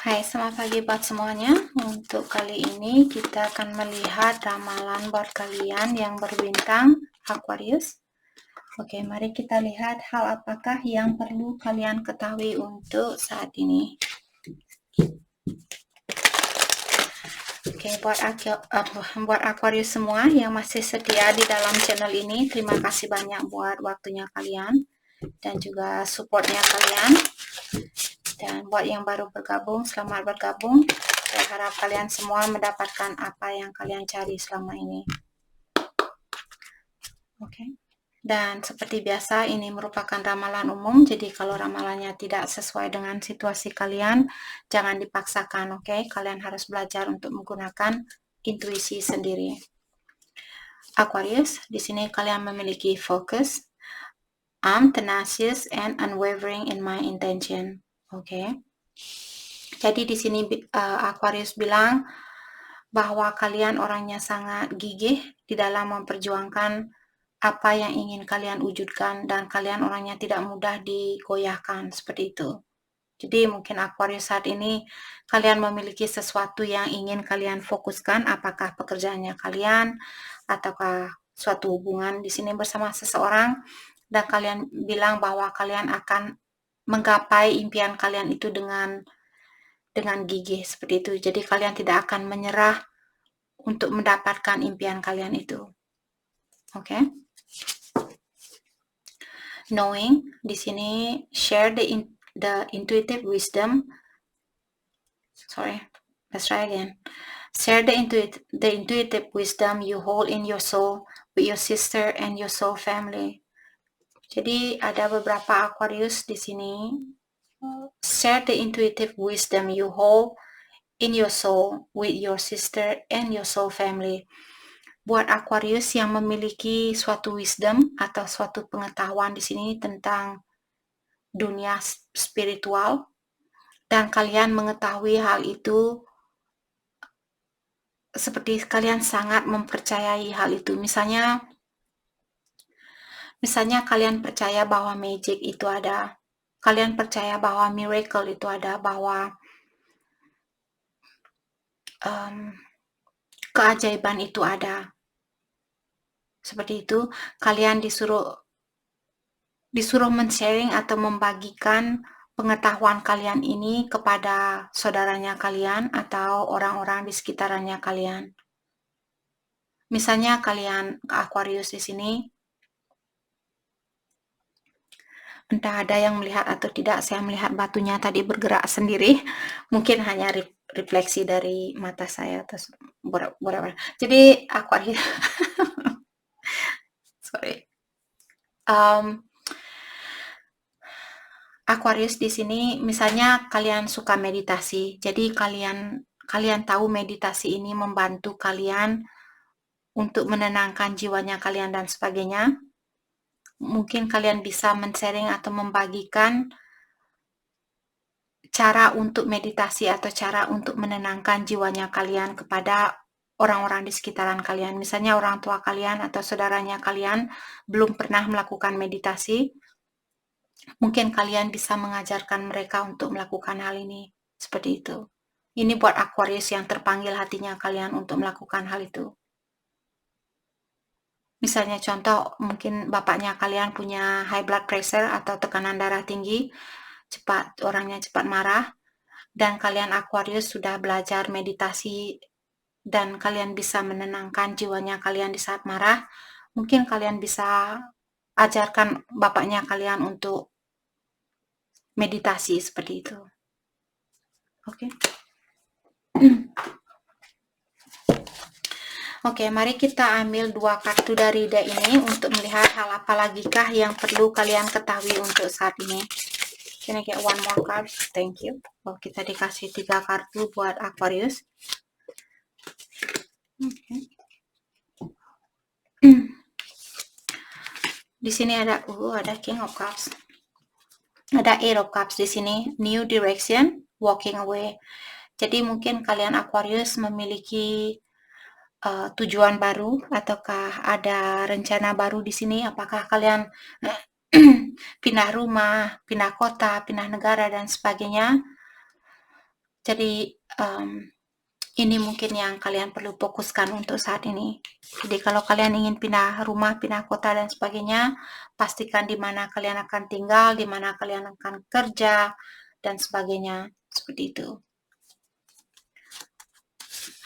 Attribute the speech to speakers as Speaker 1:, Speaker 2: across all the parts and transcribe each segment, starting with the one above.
Speaker 1: Hai, selamat pagi buat semuanya. Untuk kali ini kita akan melihat ramalan buat kalian yang berbintang Aquarius. Oke, mari kita lihat hal apakah yang perlu kalian ketahui untuk saat ini. Oke, buat Aquarius semua yang masih setia di dalam channel ini, terima kasih banyak buat waktunya kalian dan juga supportnya kalian. Dan buat yang baru bergabung, selamat bergabung. Saya harap kalian semua mendapatkan apa yang kalian cari selama ini. Oke. Dan seperti biasa, ini merupakan ramalan umum. Jadi kalau ramalannya tidak sesuai dengan situasi kalian, jangan dipaksakan, oke? Kalian harus belajar untuk menggunakan intuisi sendiri. Aquarius, di sini kalian memiliki fokus. I'm tenacious and unwavering in my intention. Oke. Jadi di sini Aquarius bilang bahwa kalian orangnya sangat gigih di dalam memperjuangkan apa yang ingin kalian wujudkan dan kalian orangnya tidak mudah digoyahkan, seperti itu. Jadi mungkin Aquarius saat ini kalian memiliki sesuatu yang ingin kalian fokuskan, apakah pekerjaannya kalian ataukah suatu hubungan di sini bersama seseorang, dan kalian bilang bahwa kalian akan menggapai impian kalian itu dengan gigih, seperti itu. Jadi kalian tidak akan menyerah untuk mendapatkan impian kalian itu. Oke. Knowing, di sini share the intuitive wisdom. Sorry, let's try again. Share the intuitive wisdom you hold in your soul with your sister and your soul family. Jadi ada beberapa Aquarius di sini. Share the intuitive wisdom you hold in your soul with your sister and your soul family. Buat Aquarius yang memiliki suatu wisdom atau suatu pengetahuan di sini tentang dunia spiritual, dan kalian mengetahui hal itu seperti kalian sangat mempercayai hal itu. Misalnya kalian percaya bahwa magic itu ada, kalian percaya bahwa miracle itu ada, bahwa keajaiban itu ada. Seperti itu, kalian disuruh men-sharing atau membagikan pengetahuan kalian ini kepada saudaranya kalian atau orang-orang di sekitarnya kalian. Misalnya kalian Aquarius di sini, entah ada yang melihat atau tidak, saya melihat batunya tadi bergerak sendiri. Mungkin hanya refleksi dari mata saya atau whatever. Jadi Aquarius, sorry. Aquarius di sini, misalnya kalian suka meditasi, jadi kalian tahu meditasi ini membantu kalian untuk menenangkan jiwanya kalian dan sebagainya. Mungkin kalian bisa men-sharing atau membagikan cara untuk meditasi atau cara untuk menenangkan jiwanya kalian kepada orang-orang di sekitaran kalian. Misalnya orang tua kalian atau saudaranya kalian belum pernah melakukan meditasi, mungkin kalian bisa mengajarkan mereka untuk melakukan hal ini. Seperti itu. Ini buat Aquarius yang terpanggil hatinya kalian untuk melakukan hal itu. Misalnya contoh, mungkin bapaknya kalian punya high blood pressure atau tekanan darah tinggi, orangnya cepat marah, dan kalian Aquarius sudah belajar meditasi dan kalian bisa menenangkan jiwanya kalian di saat marah, mungkin kalian bisa ajarkan bapaknya kalian untuk meditasi seperti itu. Oke. Oke, mari kita ambil 2 kartu dari deck ini untuk melihat hal apa lagikah yang perlu kalian ketahui untuk saat ini. Can I get one more card? Thank you. Oh, kita dikasih 3 kartu buat Aquarius. Okay. Di sini ada King of Cups. Ada Eight of Cups di sini, New Direction, Walking Away. Jadi mungkin kalian Aquarius memiliki tujuan baru ataukah ada rencana baru di sini? Apakah kalian pindah rumah, pindah kota, pindah negara dan sebagainya? Jadi ini mungkin yang kalian perlu fokuskan untuk saat ini. Jadi kalau kalian ingin pindah rumah, pindah kota dan sebagainya, pastikan di mana kalian akan tinggal, di mana kalian akan kerja dan sebagainya, seperti itu.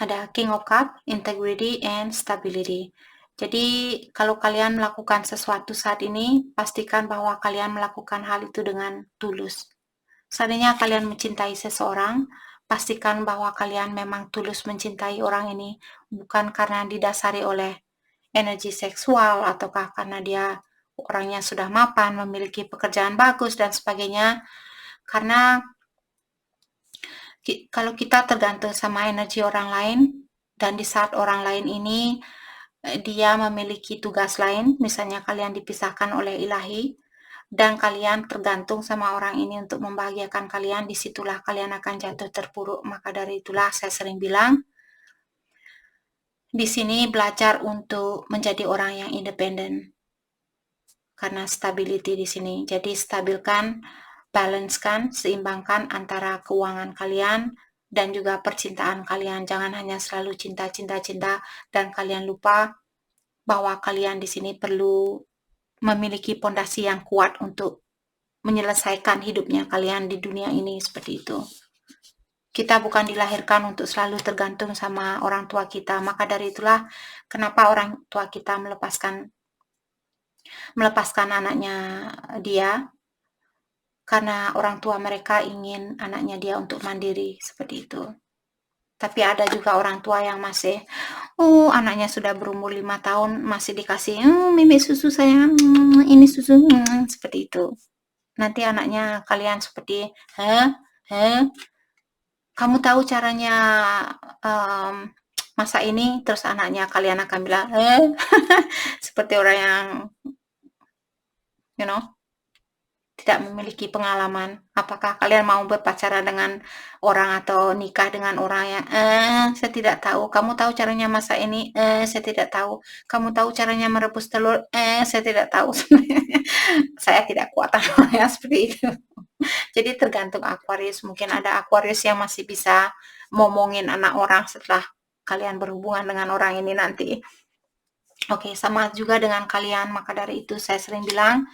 Speaker 1: Ada King of Cups, integrity and stability. Jadi kalau kalian melakukan sesuatu saat ini, pastikan bahwa kalian melakukan hal itu dengan tulus. Seandainya kalian mencintai seseorang, pastikan bahwa kalian memang tulus mencintai orang ini, bukan karena didasari oleh energi seksual ataukah karena dia orangnya sudah mapan, memiliki pekerjaan bagus dan sebagainya. Karena kalau kita tergantung sama energi orang lain, dan di saat orang lain ini dia memiliki tugas lain, misalnya kalian dipisahkan oleh ilahi, dan kalian tergantung sama orang ini untuk membahagiakan kalian, disitulah kalian akan jatuh terpuruk. Maka dari itulah saya sering bilang, di sini belajar untuk menjadi orang yang independen, karena stability di sini. Jadi stabilkan, balancekan, seimbangkan antara keuangan kalian dan juga percintaan kalian. Jangan hanya selalu cinta, dan kalian lupa bahwa kalian di sini perlu memiliki pondasi yang kuat untuk menyelesaikan hidupnya kalian di dunia ini, seperti itu. Kita bukan dilahirkan untuk selalu tergantung sama orang tua kita. Maka dari itulah kenapa orang tua kita melepaskan anaknya dia, karena orang tua mereka ingin anaknya dia untuk mandiri, seperti itu. Tapi ada juga orang tua yang masih, anaknya sudah berumur 5 tahun, masih dikasih, mimi susu sayang, ini susu, seperti itu. Nanti anaknya kalian seperti, kamu tahu caranya masak ini, terus anaknya kalian akan bilang, seperti orang yang, tidak memiliki pengalaman. Apakah kalian mau berpacaran dengan orang atau nikah dengan orang yang, saya tidak tahu. Kamu tahu caranya masak ini? Saya tidak tahu. Kamu tahu caranya merebus telur? Saya tidak tahu. Saya tidak kuat ya, seperti itu. Jadi tergantung Aquarius. Mungkin ada Aquarius yang masih bisa ngomongin anak orang setelah kalian berhubungan dengan orang ini nanti. Oke, sama juga dengan kalian. Maka dari itu saya sering bilang,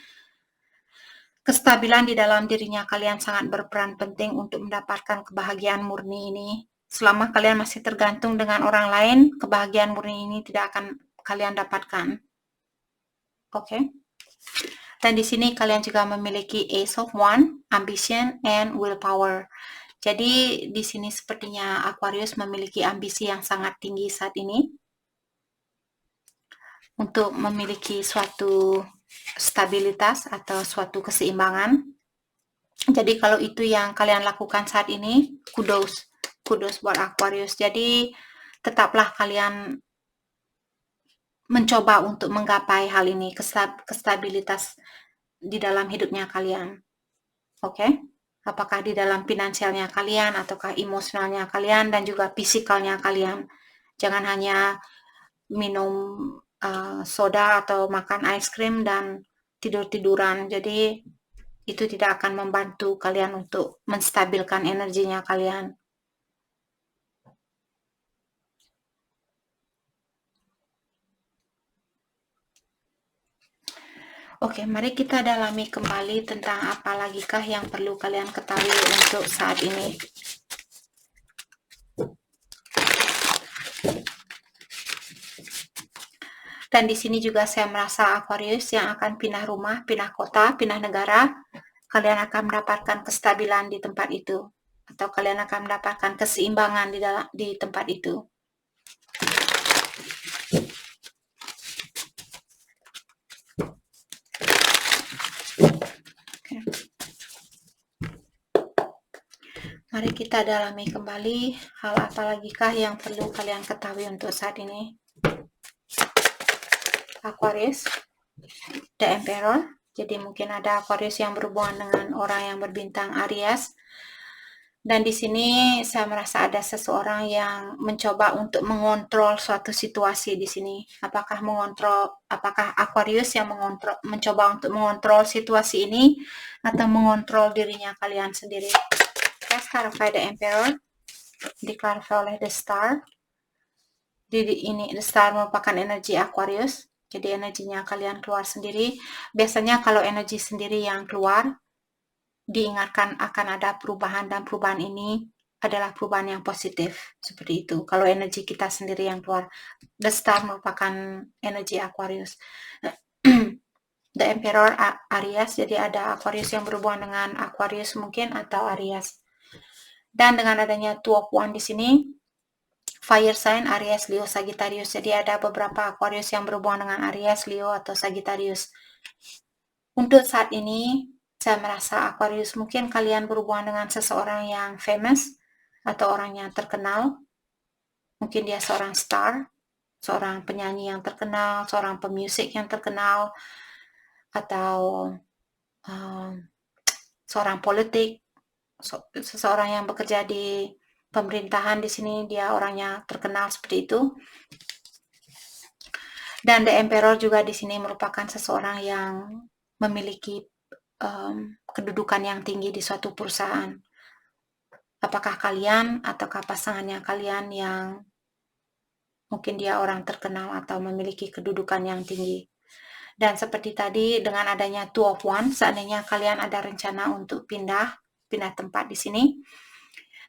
Speaker 1: kestabilan di dalam dirinya kalian sangat berperan penting untuk mendapatkan kebahagiaan murni ini. Selama kalian masih tergantung dengan orang lain, kebahagiaan murni ini tidak akan kalian dapatkan. Oke? Dan di sini kalian juga memiliki Ace of Wands, ambition, and willpower. Jadi di sini sepertinya Aquarius memiliki ambisi yang sangat tinggi saat ini untuk memiliki suatu stabilitas atau suatu keseimbangan. Jadi kalau itu yang kalian lakukan saat ini, kudos buat Aquarius. Jadi tetaplah kalian mencoba untuk menggapai hal ini, kestabilitas di dalam hidupnya kalian. Oke? Apakah di dalam finansialnya kalian, ataukah emosionalnya kalian, dan juga fisikalnya kalian. Jangan hanya minum soda atau makan es krim dan tidur-tiduran. Jadi itu tidak akan membantu kalian untuk menstabilkan energinya kalian. Oke, mari kita dalami kembali tentang apa lagikah yang perlu kalian ketahui untuk saat ini. Dan di sini juga saya merasa Aquarius yang akan pindah rumah, pindah kota, pindah negara, kalian akan mendapatkan kestabilan di tempat itu, atau kalian akan mendapatkan keseimbangan di tempat itu. Okay. Mari kita dalami kembali hal apa lagikah yang perlu kalian ketahui untuk saat ini. Aquarius, The Emperor. Jadi mungkin ada Aquarius yang berhubungan dengan orang yang berbintang Aries. Dan di sini saya merasa ada seseorang yang mencoba untuk mengontrol suatu situasi di sini. Apakah Aquarius yang mencoba untuk mengontrol situasi ini atau mengontrol dirinya kalian sendiri? Let's clarify the Emperor. Diklarify oleh The Star. Jadi ini The Star merupakan energi Aquarius. Jadi energinya kalian keluar sendiri. Biasanya kalau energi sendiri yang keluar, diingatkan akan ada perubahan, dan perubahan ini adalah perubahan yang positif. Seperti itu. Kalau energi kita sendiri yang keluar. The Star merupakan energi Aquarius. The Emperor Aries. Jadi ada Aquarius yang berhubungan dengan Aquarius mungkin, atau Aries. Dan dengan adanya Two of Wands di sini, fire sign Aries, Leo, Sagittarius. Jadi ada beberapa Aquarius yang berhubungan dengan Aries, Leo, atau Sagittarius. Untuk saat ini, saya merasa Aquarius mungkin kalian berhubungan dengan seseorang yang famous atau orang yang terkenal. Mungkin dia seorang star, seorang penyanyi yang terkenal, seorang pemusik yang terkenal, atau seorang politik, seseorang yang bekerja di pemerintahan. Di sini dia orangnya terkenal seperti itu. Dan The Emperor juga di sini merupakan seseorang yang memiliki kedudukan yang tinggi di suatu perusahaan. Apakah kalian ataukah pasangannya kalian yang mungkin dia orang terkenal atau memiliki kedudukan yang tinggi. Dan seperti tadi, dengan adanya Two of Wands, seandainya kalian ada rencana untuk pindah tempat di sini,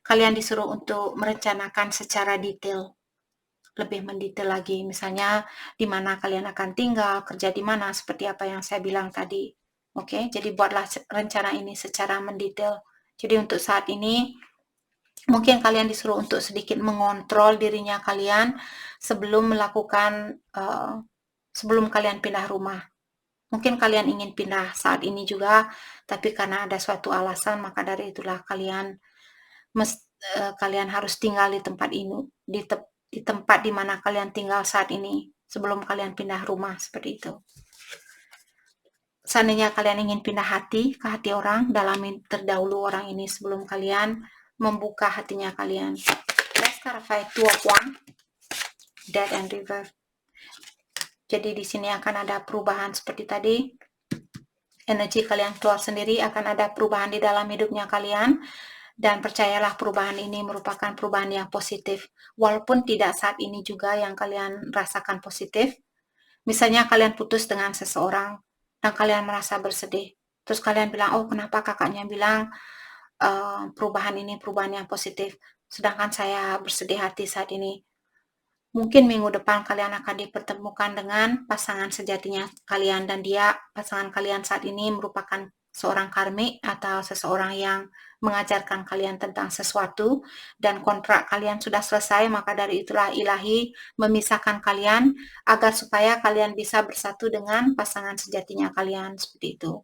Speaker 1: kalian disuruh untuk merencanakan secara detail, lebih mendetail lagi. Misalnya di mana kalian akan tinggal, kerja di mana, seperti apa yang saya bilang tadi. Oke, jadi buatlah rencana ini secara mendetail. Jadi untuk saat ini, mungkin kalian disuruh untuk sedikit mengontrol dirinya kalian sebelum melakukan, sebelum kalian pindah rumah. Mungkin kalian ingin pindah saat ini juga, tapi karena ada suatu alasan, maka dari itulah kalian harus tinggal di tempat ini, di tempat di mana kalian tinggal saat ini, sebelum kalian pindah rumah, seperti itu. Seandainya kalian ingin pindah hati ke hati orang, dalami terdahulu orang ini sebelum kalian membuka hatinya kalian. Let's clarify Two of Wands, Death and Rebirth. Jadi di sini akan ada perubahan seperti tadi. Energi kalian keluar sendiri, akan ada perubahan di dalam hidupnya kalian. Dan percayalah, perubahan ini merupakan perubahan yang positif. Walaupun tidak saat ini juga yang kalian rasakan positif. Misalnya kalian putus dengan seseorang dan kalian merasa bersedih. Terus kalian bilang, oh kenapa kakaknya bilang perubahan ini perubahan yang positif, sedangkan saya bersedih hati saat ini. Mungkin minggu depan kalian akan dipertemukan dengan pasangan sejatinya kalian, dan pasangan kalian saat ini merupakan seorang karmik atau seseorang yang mengajarkan kalian tentang sesuatu, dan kontrak kalian sudah selesai. Maka dari itulah ilahi memisahkan kalian agar supaya kalian bisa bersatu dengan pasangan sejatinya kalian, seperti itu.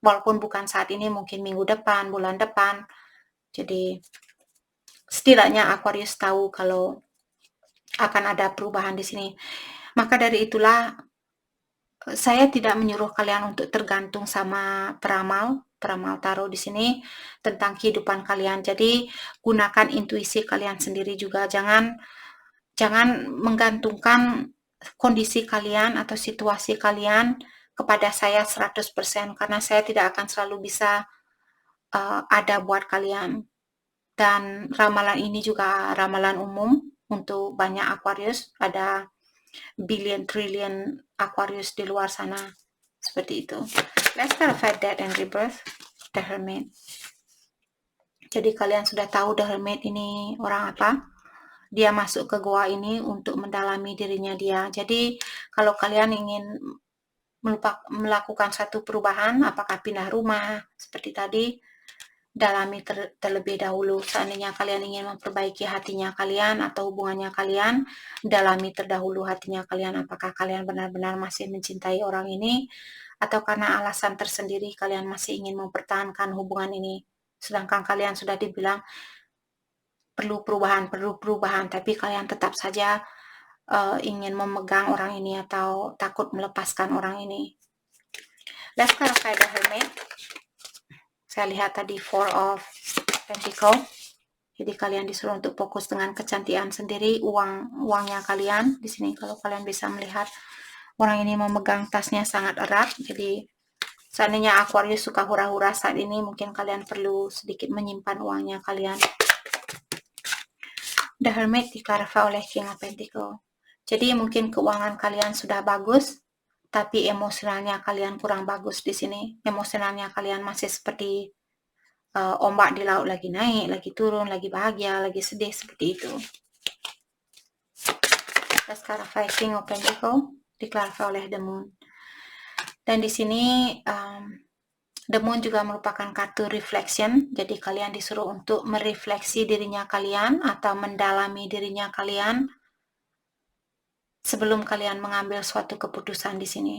Speaker 1: Walaupun bukan saat ini, mungkin minggu depan, bulan depan. Jadi setidaknya Aquarius tahu kalau akan ada perubahan di sini. Maka dari itulah saya tidak menyuruh kalian untuk tergantung sama peramal tarot di sini tentang kehidupan kalian. Jadi gunakan intuisi kalian sendiri juga. Jangan menggantungkan kondisi kalian atau situasi kalian kepada saya 100%, karena saya tidak akan selalu bisa ada buat kalian. Dan ramalan ini juga ramalan umum untuk banyak Aquarius. Ada billion trillion Aquarius di luar sana, seperti itu. Let's clarify Death and Rebirth, The Hermit. Jadi kalian sudah tahu The Hermit ini orang apa. Dia masuk ke goa ini untuk mendalami dirinya dia. Jadi kalau kalian ingin melakukan satu perubahan, apakah pindah rumah seperti tadi, dalami terlebih dahulu. Seandainya kalian ingin memperbaiki hatinya kalian atau hubungannya kalian, dalami terdahulu hatinya kalian. Apakah kalian benar-benar masih mencintai orang ini, atau karena alasan tersendiri kalian masih ingin mempertahankan hubungan ini. Sedangkan kalian sudah dibilang perlu perubahan, tapi kalian tetap saja ingin memegang orang ini atau takut melepaskan orang ini. Let's clarify the Hermit. Saya lihat tadi Four of Pentacles. Jadi kalian disuruh untuk fokus dengan kecantikan sendiri, uangnya kalian. Di sini kalau kalian bisa melihat orang ini memegang tasnya sangat erat. Jadi seandainya Aquarius suka hura-hura saat ini, mungkin kalian perlu sedikit menyimpan uangnya kalian. The Hermit diklarifikasi oleh King of Pentacles. Jadi mungkin keuangan kalian sudah bagus, tapi emosionalnya kalian kurang bagus di sini. Emosionalnya kalian masih seperti ombak di laut, lagi naik, lagi turun, lagi bahagia, lagi sedih, seperti itu. Let's clarify King of Pentacles diklarifikasi oleh The Moon. Dan di sini The Moon juga merupakan kartu reflection, jadi kalian disuruh untuk merefleksi dirinya kalian atau mendalami dirinya kalian sebelum kalian mengambil suatu keputusan di sini.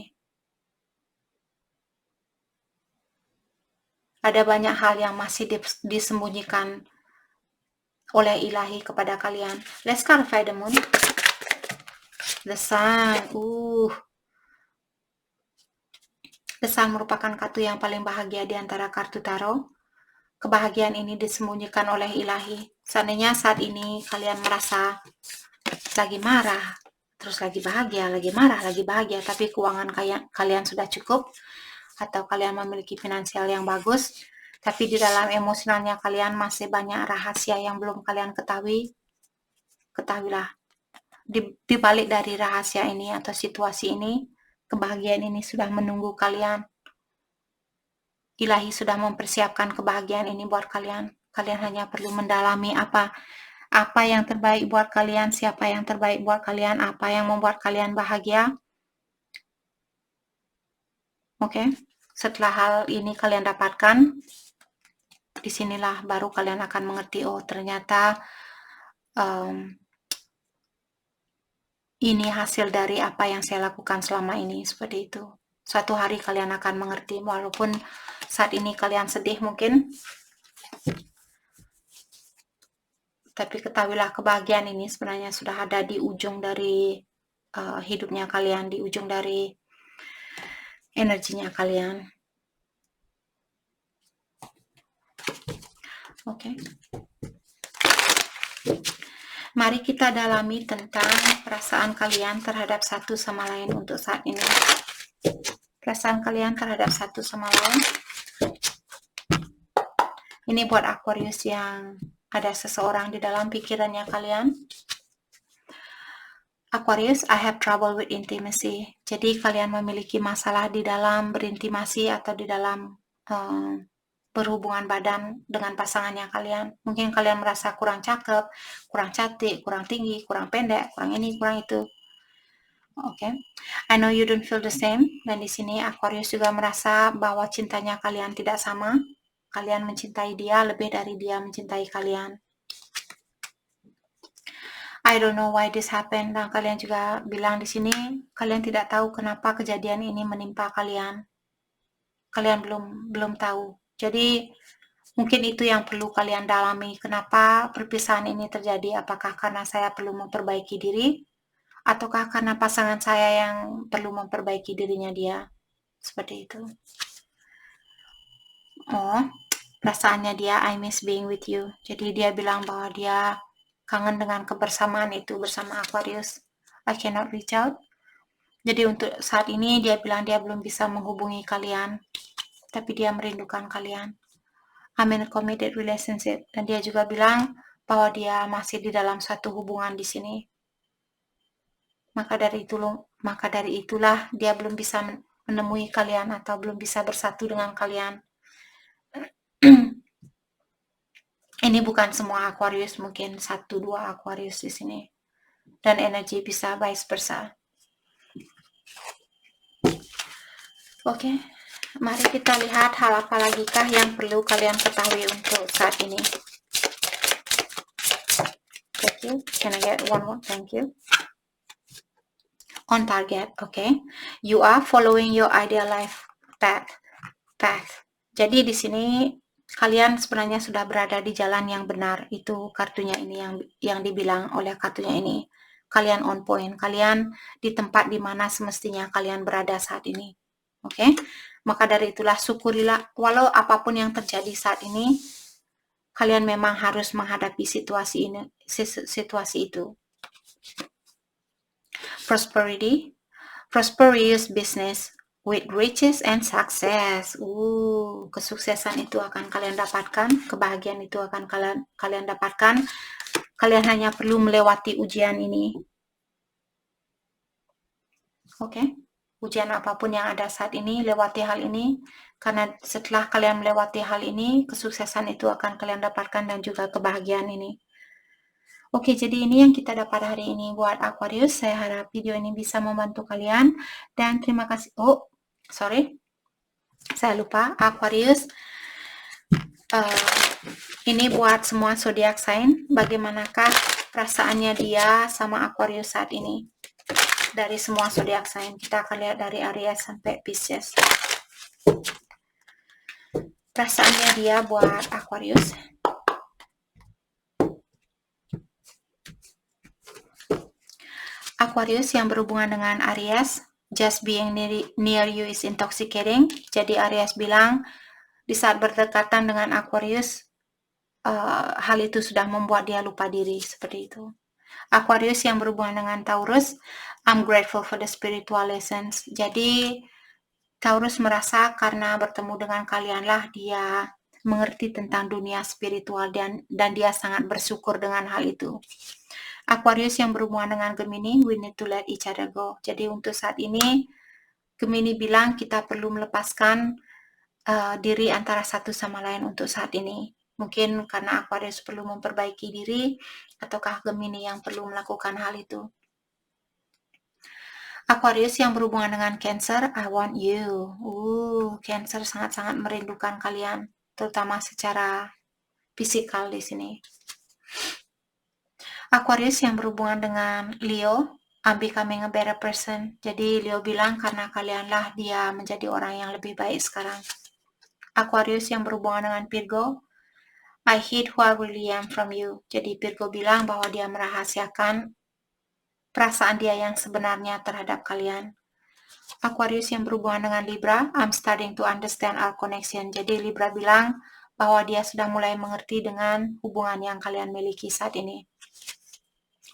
Speaker 1: Ada banyak hal yang masih disembunyikan oleh ilahi kepada kalian. Let's clarify The Moon. The Sun. The Sun merupakan kartu yang paling bahagia di antara kartu tarot. Kebahagiaan ini disembunyikan oleh ilahi. Seandainya saat ini kalian merasa lagi marah, terus lagi bahagia, lagi marah, lagi bahagia, tapi keuangan kalian sudah cukup, atau kalian memiliki finansial yang bagus, tapi di dalam emosionalnya kalian masih banyak rahasia yang belum kalian ketahui, ketahuilah, di balik dari rahasia ini atau situasi ini, kebahagiaan ini sudah menunggu kalian. Ilahi sudah mempersiapkan kebahagiaan ini buat kalian. Kalian hanya perlu mendalami apa yang terbaik buat kalian, siapa yang terbaik buat kalian, apa yang membuat kalian bahagia. Oke, setelah hal ini kalian dapatkan, disinilah baru kalian akan mengerti, oh ternyata ini hasil dari apa yang saya lakukan selama ini, seperti itu. Suatu hari kalian akan mengerti, walaupun saat ini kalian sedih mungkin, tapi ketahuilah kebahagiaan ini sebenarnya sudah ada di ujung dari hidupnya kalian, di ujung dari energinya kalian. Oke. Mari kita dalami tentang perasaan kalian terhadap satu sama lain untuk saat ini. Perasaan kalian terhadap satu sama lain. Ini buat Aquarius yang ada seseorang di dalam pikirannya kalian. Aquarius, I have trouble with intimacy. Jadi kalian memiliki masalah di dalam berintimasi atau di dalam berhubungan badan dengan pasangannya kalian. Mungkin kalian merasa kurang cakep, kurang cantik, kurang tinggi, kurang pendek, kurang ini, kurang itu. Oke. I know you don't feel the same. Dan di sini Aquarius juga merasa bahwa cintanya kalian tidak sama. Kalian mencintai dia lebih dari dia mencintai kalian. I don't know why this happened. Dan kalian juga bilang di sini kalian tidak tahu kenapa kejadian ini menimpa kalian. Kalian belum tahu. Jadi mungkin itu yang perlu kalian dalami. Kenapa perpisahan ini terjadi? Apakah karena saya perlu memperbaiki diri? Ataukah karena pasangan saya yang perlu memperbaiki dirinya dia? Seperti itu. Oh, perasaannya dia, I miss being with you. Jadi dia bilang bahwa dia kangen dengan kebersamaan itu bersama Aquarius. I cannot reach out. Jadi untuk saat ini dia bilang dia belum bisa menghubungi kalian. Tapi dia merindukan kalian. I'm in a committed relationship. Dan dia juga bilang bahwa dia masih di dalam satu hubungan di sini. Maka dari itulah dia belum bisa menemui kalian atau belum bisa bersatu dengan kalian. Ini bukan semua Aquarius, mungkin 1-2 Aquarius di sini. Dan energi bisa vice versa. Oke, mari kita lihat hal apa lagi kah yang perlu kalian ketahui untuk saat ini. Thank you. Can I get one more? Thank you. On target, okay. You are following your ideal life path. Jadi di sini kalian sebenarnya sudah berada di jalan yang benar. Itu kartunya ini yang dibilang oleh kartunya ini. Kalian on point. Kalian di tempat di mana semestinya kalian berada saat ini. Oke. Maka dari itulah syukurilah walau apapun yang terjadi saat ini, kalian memang harus menghadapi situasi itu. Prosperous business with riches and success. Kesuksesan itu akan kalian dapatkan, kebahagiaan itu akan kalian dapatkan. Kalian hanya perlu melewati ujian ini. Oke, ujian apapun yang ada saat ini, lewati hal ini, karena setelah kalian melewati hal ini, kesuksesan itu akan kalian dapatkan dan juga kebahagiaan ini. Oke, jadi ini yang kita dapat hari ini buat Aquarius. Saya harap video ini bisa membantu kalian, dan terima kasih. Oh, sorry, saya lupa. Aquarius, ini buat semua zodiak sign. Bagaimanakah perasaannya dia sama Aquarius saat ini? Dari semua zodiak sign, kita akan lihat dari Aries sampai Pisces. Perasaannya dia buat Aquarius. Aquarius yang berhubungan dengan Aries, just being near you is intoxicating. Jadi Aries bilang, di saat berdekatan dengan Aquarius, hal itu sudah membuat dia lupa diri, seperti itu. Aquarius yang berhubungan dengan Taurus, I'm grateful for the spiritual lessons. Jadi Taurus merasa karena bertemu dengan kalianlah dia mengerti tentang dunia spiritual, dan dia sangat bersyukur dengan hal itu. Aquarius yang berhubungan dengan Gemini, we need to let each other go. Jadi untuk saat ini, Gemini bilang kita perlu melepaskan diri antara satu sama lain untuk saat ini. Mungkin karena Aquarius perlu memperbaiki diri, ataukah Gemini yang perlu melakukan hal itu. Aquarius yang berhubungan dengan Cancer, I want you. Cancer sangat-sangat merindukan kalian, terutama secara fisikal di sini. Aquarius yang berhubungan dengan Leo, I'm becoming a better person. Jadi Leo bilang karena kalianlah dia menjadi orang yang lebih baik sekarang. Aquarius yang berhubungan dengan Virgo, I hid who I really am from you. Jadi Virgo bilang bahwa dia merahasiakan perasaan dia yang sebenarnya terhadap kalian. Aquarius yang berhubungan dengan Libra, I'm starting to understand our connection. Jadi Libra bilang bahwa dia sudah mulai mengerti dengan hubungan yang kalian miliki saat ini.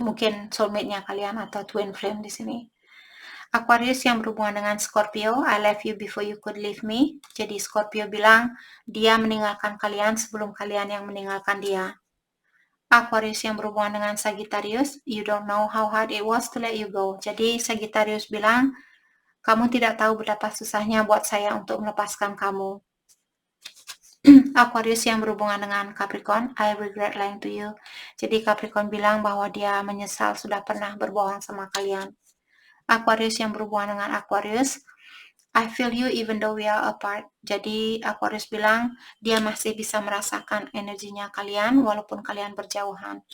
Speaker 1: Mungkin soulmate-nya kalian atau twin flame di sini. Aquarius yang berhubungan dengan Scorpio, I left you before you could leave me. Jadi Scorpio bilang dia meninggalkan kalian sebelum kalian yang meninggalkan dia. Aquarius yang berhubungan dengan Sagittarius, you don't know how hard it was to let you go. Jadi Sagittarius bilang, kamu tidak tahu betapa susahnya buat saya untuk melepaskan kamu. Aquarius yang berhubungan dengan Capricorn, I regret lying to you. Jadi Capricorn bilang bahwa dia menyesal sudah pernah berbohong sama kalian. Aquarius yang berhubungan dengan Aquarius, I feel you even though we are apart. Jadi Aquarius bilang dia masih bisa merasakan energinya kalian walaupun kalian berjauhan.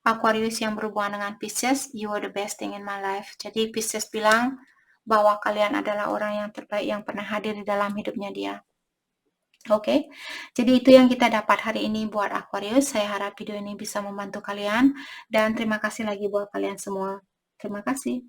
Speaker 1: Aquarius yang berhubungan dengan Pisces, you are the best thing in my life. Jadi Pisces bilang bahwa kalian adalah orang yang terbaik yang pernah hadir di dalam hidupnya dia. Oke, jadi itu yang kita dapat hari ini buat Aquarius. Saya harap video ini bisa membantu kalian, dan terima kasih lagi buat kalian semua. Terima kasih.